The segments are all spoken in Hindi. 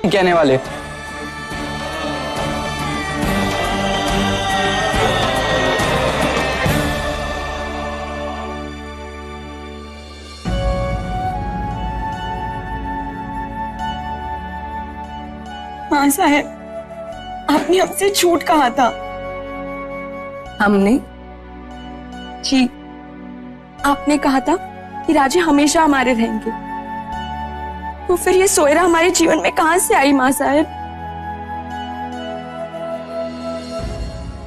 नहीं कहने वाले। हाँ साहब, आपने हमसे झूठ कहा था। हमने? जी, आपने कहा था कि राजे हमेशा हमारे रहेंगे। तो फिर ये सोयरा हमारे जीवन में कहां से आई माँ साहब?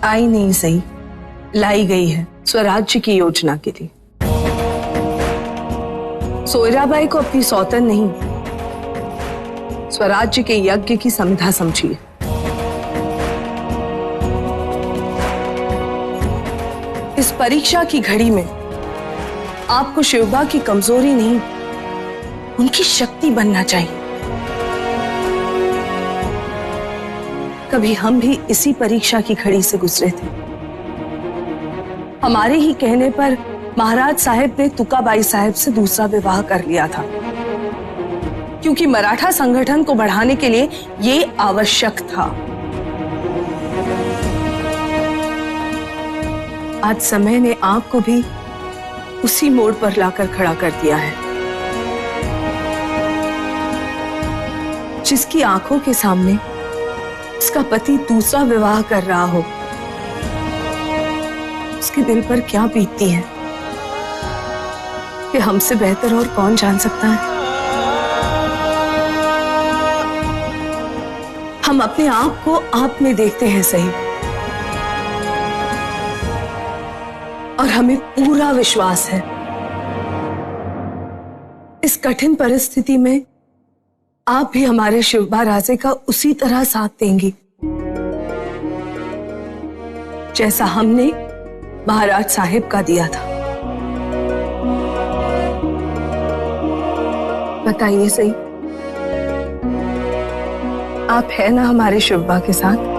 आई नहीं सही, लाई गई है स्वराज्य की योजना के लिए। सोयराबाई को अपनी सौतन नहीं, स्वराज्य के यज्ञ की समिधा समझिए। इस परीक्षा की घड़ी में आपको शिवबा की कमजोरी नहीं, उनकी शक्ति बनना चाहिए। कभी हम भी इसी परीक्षा की घड़ी से गुजरे थे। हमारे ही कहने पर महाराज साहब ने तुकाबाई साहब से दूसरा विवाह कर लिया था, क्योंकि मराठा संगठन को बढ़ाने के लिए यह आवश्यक था। आज समय ने आपको भी उसी मोड़ पर लाकर खड़ा कर दिया है। जिसकी आंखों के सामने उसका पति दूसरा विवाह कर रहा हो, उसके दिल पर क्या बीतती है, कि हमसे बेहतर और कौन जान सकता है। हम अपने आप को आप में देखते हैं सही, और हमें पूरा विश्वास है इस कठिन परिस्थिति में आप भी हमारे शिवबा राजे का उसी तरह साथ देंगी जैसा हमने महाराज साहिब का दिया था। बताइए सही, आप है ना हमारे शिवबा के साथ?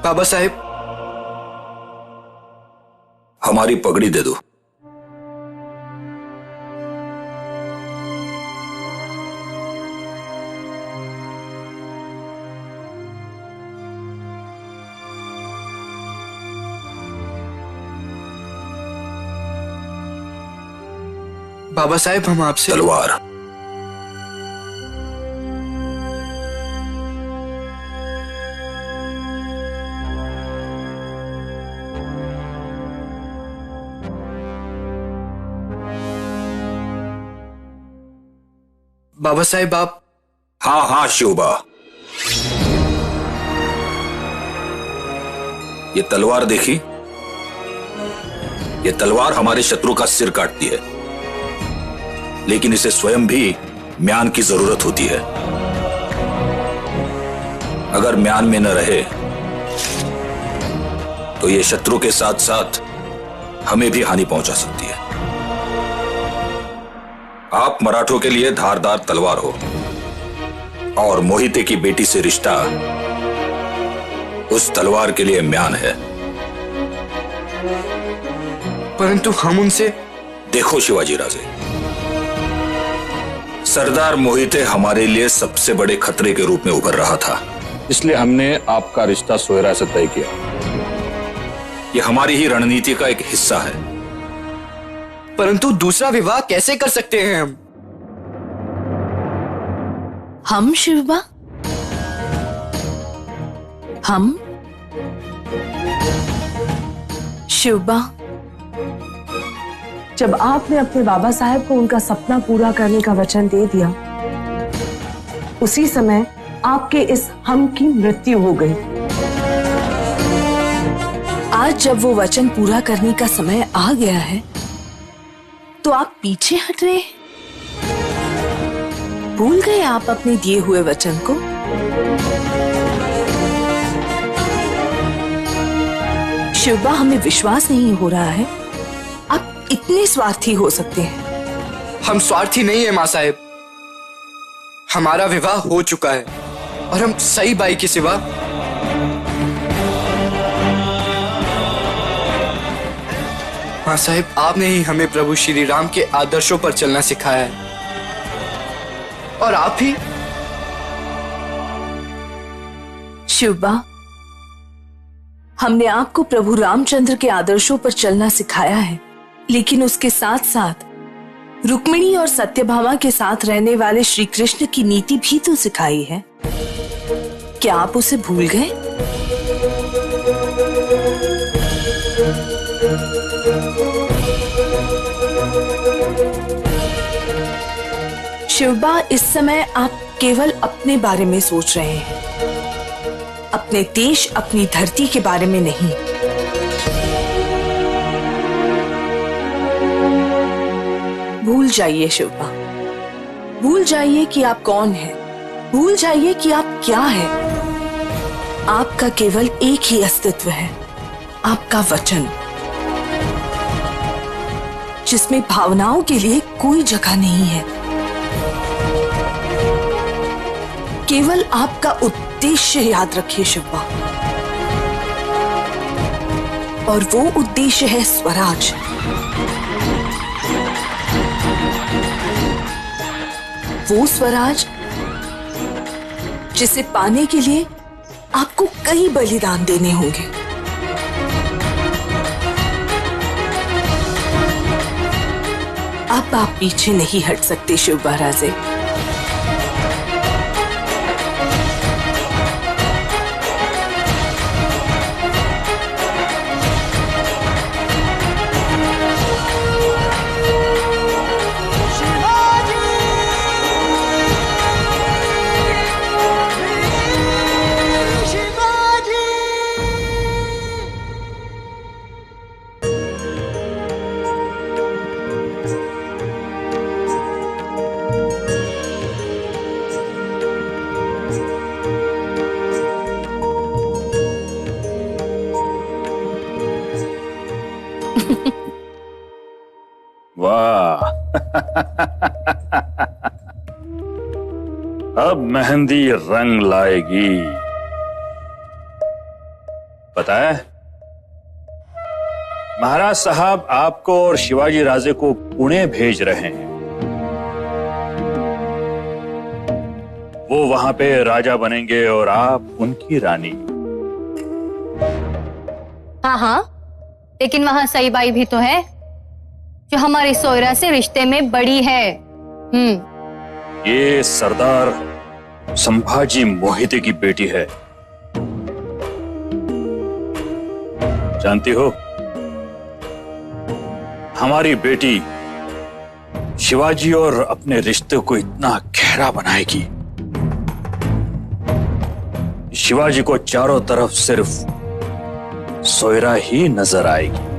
बाबा साहेब, हमारी पगड़ी दे दो। बाबा साहेब, हम आपसे तलवार। बाबा साहेब आप। हाँ हाँ शिवबा, ये तलवार देखी? ये तलवार हमारे शत्रु का सिर काटती है, लेकिन इसे स्वयं भी म्यान की जरूरत होती है। अगर म्यान में न रहे तो ये शत्रु के साथ साथ हमें भी हानि पहुंचा सकती है। आप मराठों के लिए धारदार तलवार हो, और मोहिते की बेटी से रिश्ता उस तलवार के लिए म्यान है। परंतु हम उनसे। देखो शिवाजी राजे, सरदार मोहिते हमारे लिए सबसे बड़े खतरे के रूप में उभर रहा था, इसलिए हमने आपका रिश्ता सोयरा से तय किया। यह हमारी ही रणनीति का एक हिस्सा है। परंतु दूसरा विवाह कैसे कर सकते हैं हम? हम शिवबा? हम शिवबा, जब आपने अपने बाबा साहब को उनका सपना पूरा करने का वचन दे दिया, उसी समय आपके इस हम की मृत्यु हो गई। आज जब वो वचन पूरा करने का समय आ गया है, तो आप पीछे हट रहे? भूल गए आप अपने दिए हुए वचन को? शिवबा, हमें विश्वास नहीं हो रहा है आप इतने स्वार्थी हो सकते हैं। हम स्वार्थी नहीं है मां साहेब, हमारा विवाह हो चुका है और हम सई बाई के सिवा हाँ साहिब, आपने ही हमें प्रभु श्री राम के आदर्शों पर चलना सिखाया है। और आप ही शिवबा, हमने आपको प्रभु रामचंद्र के आदर्शों पर चलना सिखाया है, लेकिन उसके साथ साथ रुक्मिणी और सत्यभामा के साथ रहने वाले श्री कृष्ण की नीति भी तो सिखाई है। क्या आप उसे भूल गए? शिवबा, इस समय आप केवल अपने बारे में सोच रहे हैं, अपने देश, अपनी धरती के बारे में नहीं। भूल जाइए शिवबा, भूल जाइए कि आप कौन हैं, भूल जाइए कि आप क्या हैं। आपका केवल एक ही अस्तित्व है, आपका वचन, जिसमें भावनाओं के लिए कोई जगह नहीं है। केवल आपका उद्देश्य याद रखिए शिवबा, और वो उद्देश्य है स्वराज। वो स्वराज जिसे पाने के लिए आपको कई बलिदान देने होंगे। अब आप पीछे नहीं हट सकते शिवबा राजे। वाह अब मेहंदी रंग लाएगी। पता है महाराज साहब आपको और शिवाजी राजे को पुणे भेज रहे हैं। वो वहां पे राजा बनेंगे और आप उनकी रानी। हाँ हाँ, लेकिन वहां सई बाई भी तो है जो हमारी सोयरा से रिश्ते में बड़ी है। ये सरदार संभाजी मोहिते की बेटी है। जानती हो हमारी बेटी शिवाजी और अपने रिश्ते को इतना गहरा बनाएगी, शिवाजी को चारों तरफ सिर्फ सोयरा ही नजर आएगी।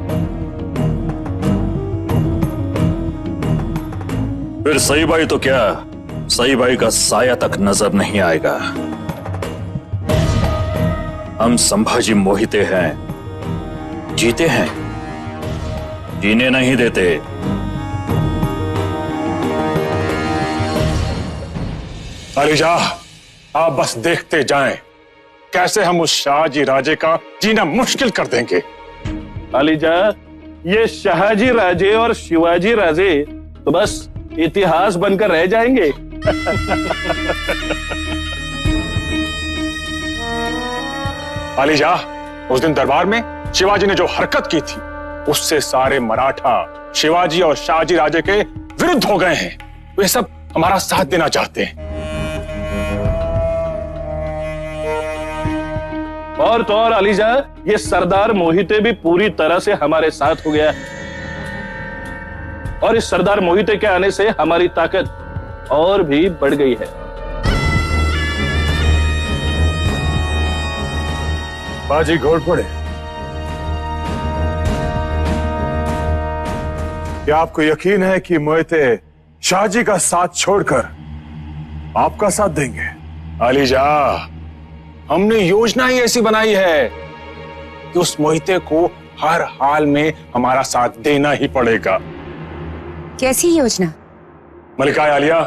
फिर सई बाई तो क्या, सई बाई का साया तक नजर नहीं आएगा। हम संभाजी मोहिते हैं, जीते हैं, जीने नहीं देते। अलीजा, आप बस देखते जाएं कैसे हम उस शाहजी राजे का जीना मुश्किल कर देंगे। अलीजा, ये शाहजी राजे और शिवाजी राजे तो बस इतिहास बनकर रह जाएंगे। अलीजा, उस दिन दरबार में शिवाजी ने जो हरकत की थी उससे सारे मराठा शिवाजी और शाहजी राजे के विरुद्ध हो गए हैं। वे सब हमारा साथ देना चाहते हैं। और तो और अलीजा, ये सरदार मोहिते भी पूरी तरह से हमारे साथ हो गया, और इस सरदार मोहिते के आने से हमारी ताकत और भी बढ़ गई है। बाजी घोड़पड़े, क्या आपको यकीन है कि मोहिते शाहजी का साथ छोड़कर आपका साथ देंगे? अलीजा, हमने योजना ही ऐसी बनाई है कि उस मोहिते को हर हाल में हमारा साथ देना ही पड़ेगा। कैसी योजना? मलिका आलिया,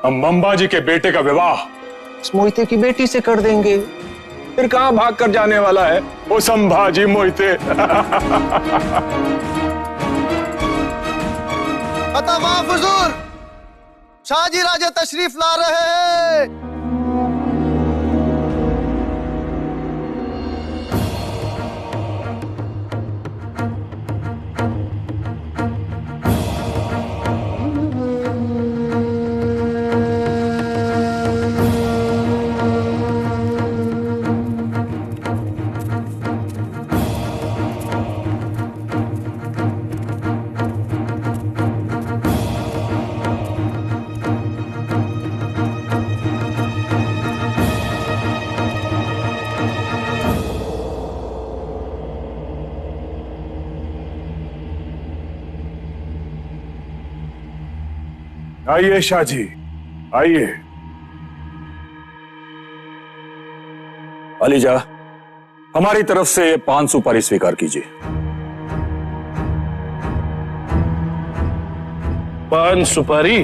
हम मंबाजी के बेटे का विवाह इस मोहिते की बेटी से कर देंगे। फिर कहां भाग कर जाने वाला है वो संभाजी मोहिते। माफ हुजूर, शाहजी राजे तशरीफ ला रहे हैं। आइए शाहजी, आइए। अलीजा, हमारी तरफ से ये 5 सुपारी स्वीकार कीजिए। 5 सुपारी?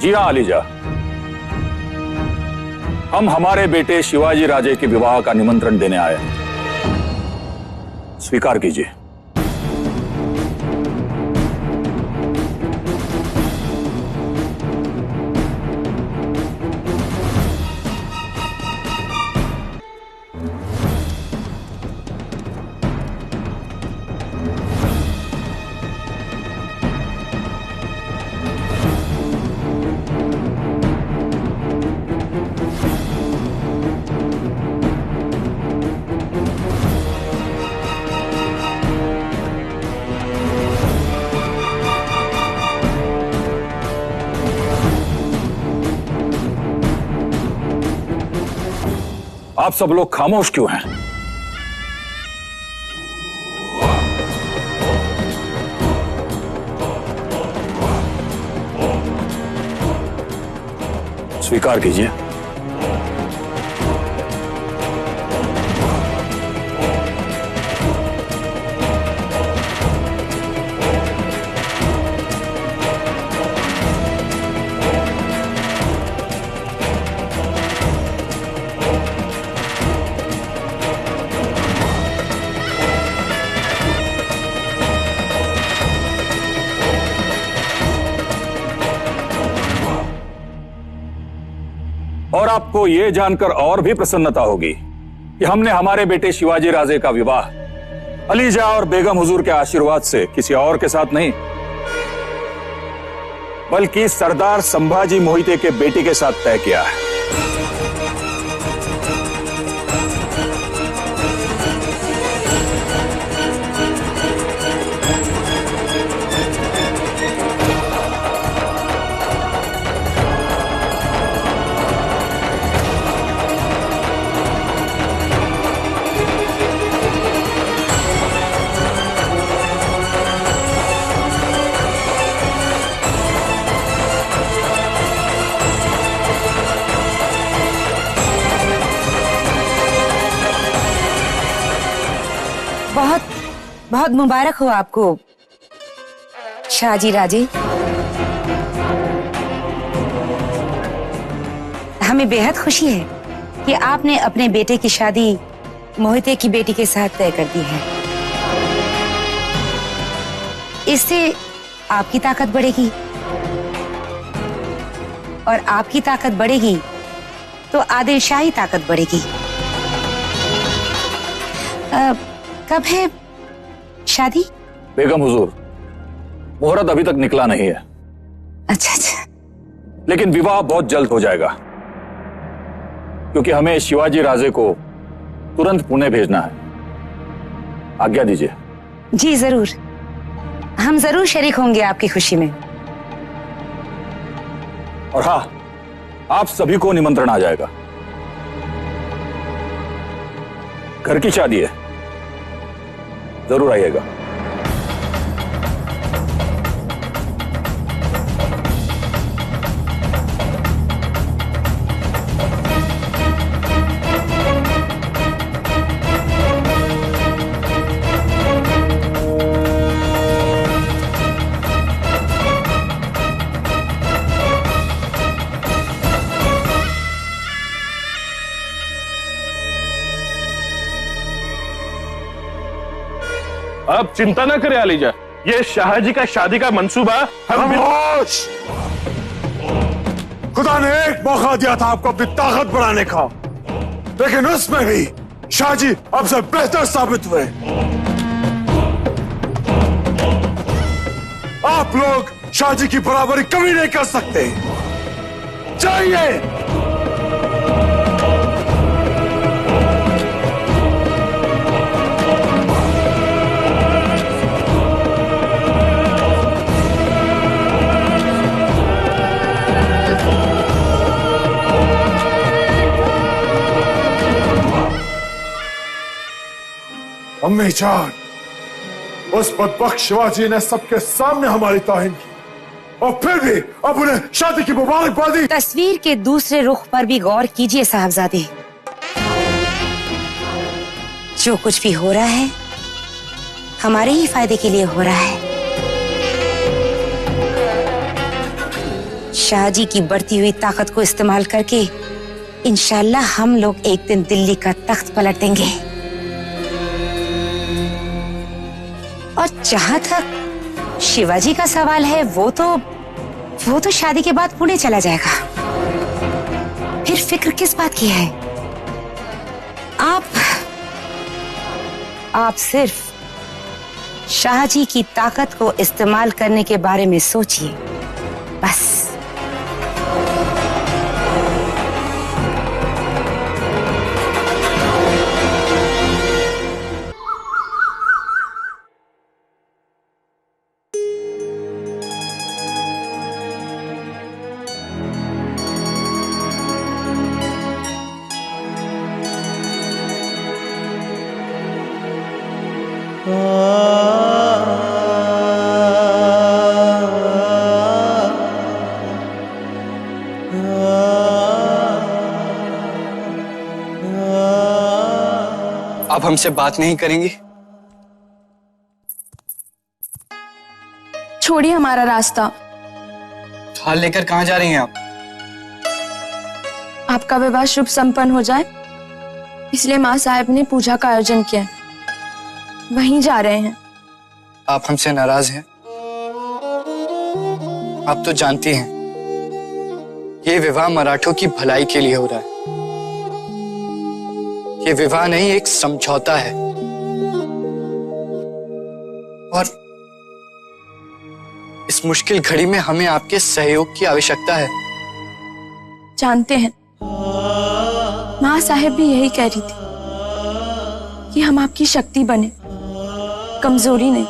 जी हाँ अलीजा, हम हमारे बेटे शिवाजी राजे के विवाह का निमंत्रण देने आए हैं, स्वीकार कीजिए। आप सब लोग खामोश क्यों हैं? स्वीकार कीजिए। और आपको यह जानकर और भी प्रसन्नता होगी कि हमने हमारे बेटे शिवाजी राजे का विवाह अलीजा और बेगम हुजूर के आशीर्वाद से किसी और के साथ नहीं, बल्कि सरदार संभाजी मोहिते के बेटी के साथ तय किया है। बहुत बहुत मुबारक हो आपको शाहजी राजे। हमें बेहद खुशी है कि आपने अपने बेटे की शादी मोहिते की बेटी के साथ तय कर दी है। इससे आपकी ताकत बढ़ेगी और आपकी ताकत बढ़ेगी तो आदिलशाही ताकत बढ़ेगी। कब है शादी? बेगम हुजूर, मुहूर्त अभी तक निकला नहीं है। अच्छा अच्छा। लेकिन विवाह बहुत जल्द हो जाएगा, क्योंकि हमें शिवाजी राजे को तुरंत पुणे भेजना है। आज्ञा दीजिए। जी जरूर, हम जरूर शरीक होंगे आपकी खुशी में। और हाँ, आप सभी को निमंत्रण आ जाएगा। घर की शादी है, जरूर आइएगा। आप चिंता ना करें अलीजा, ये शाहजी का शादी का मंसूबा हम खामोश! खुदा ने एक मौका दिया था आपको अपनी ताकत बढ़ाने का, लेकिन उसमें भी शाहजी अब से बेहतर साबित हुए। आप लोग शाहजी की बराबरी कभी नहीं कर सकते। चाहिए अम्मी जान, उस बदबख्त शिवाजी ने सबके सामने हमारी तौहीन की और फिर भी अब उन्हें शादी की मुबारकबादी। तस्वीर के दूसरे रुख पर भी गौर कीजिए साहबजादे। जो कुछ भी हो रहा है हमारे ही फायदे के लिए हो रहा है। शाहजी की बढ़ती हुई ताकत को इस्तेमाल करके इंशाल्लाह हम लोग एक दिन दिल्ली का तख्त पलट देंगे। और जहां तक शिवाजी का सवाल है, वो तो शादी के बाद पुणे चला जाएगा। फिर फिक्र किस बात की है? आप सिर्फ शाहजी की ताकत को इस्तेमाल करने के बारे में सोचिए, बस। आप हमसे बात नहीं करेंगी? छोड़िए हमारा रास्ता। थाल लेकर कहाँ जा रही हैं आप? आपका विवाह शुभ संपन्न हो जाए, इसलिए माँ साहब ने पूजा का आयोजन किया, वहीं जा रहे हैं। आप हमसे नाराज हैं? आप तो जानती हैं ये विवाह मराठों की भलाई के लिए हो रहा है। ये विवाह नहीं, एक समझौता है। और इस मुश्किल घड़ी में हमें आपके सहयोग की आवश्यकता है। जानते हैं, माँ साहब भी यही कह रही थी कि हम आपकी शक्ति बने, कमजोरी नहीं।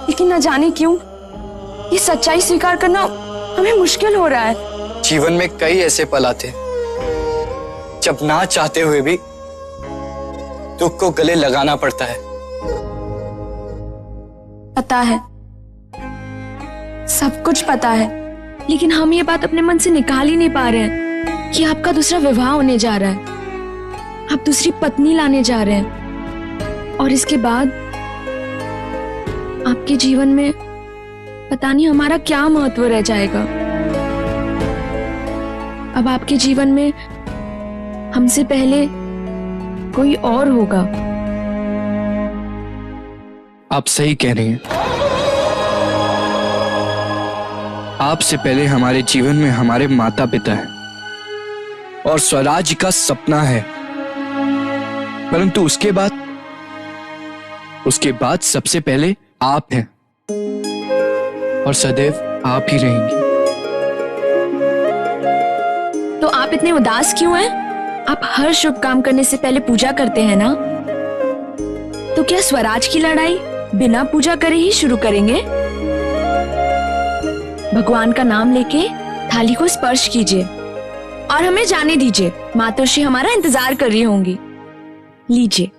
लेकिन न जाने क्यों ये सच्चाई स्वीकार करना हमें मुश्किल हो रहा है। जीवन में कई ऐसे पल आते हैं जब ना चाहते हुए भी दुख को गले लगाना पड़ता है। पता है, सब कुछ पता है, लेकिन हम ये बात अपने मन से निकाल ही नहीं पा रहे हैं कि आपका दूसरा विवाह होने जा रहा है, आप दूसरी पत्नी लाने जा रहे हैं, और इसके बाद आपके जीवन में पता नहीं हमारा क्या महत्व रह जाएगा। अब आपके जीवन में हमसे पहले कोई और होगा। आप सही कह रही हैं। आपसे पहले हमारे जीवन में हमारे माता पिता हैं और स्वराज्य का सपना है, परंतु उसके बाद सबसे पहले आप हैं और सदैव आप ही रहेंगी। तो आप इतने उदास क्यों हैं? आप हर शुभ काम करने से पहले पूजा करते हैं ना? तो क्या स्वराज की लड़ाई बिना पूजा करे ही शुरू करेंगे? भगवान का नाम लेके थाली को स्पर्श कीजिए और हमें जाने दीजिए। मातोश्री हमारा इंतजार कर रही होंगी। लीजिए।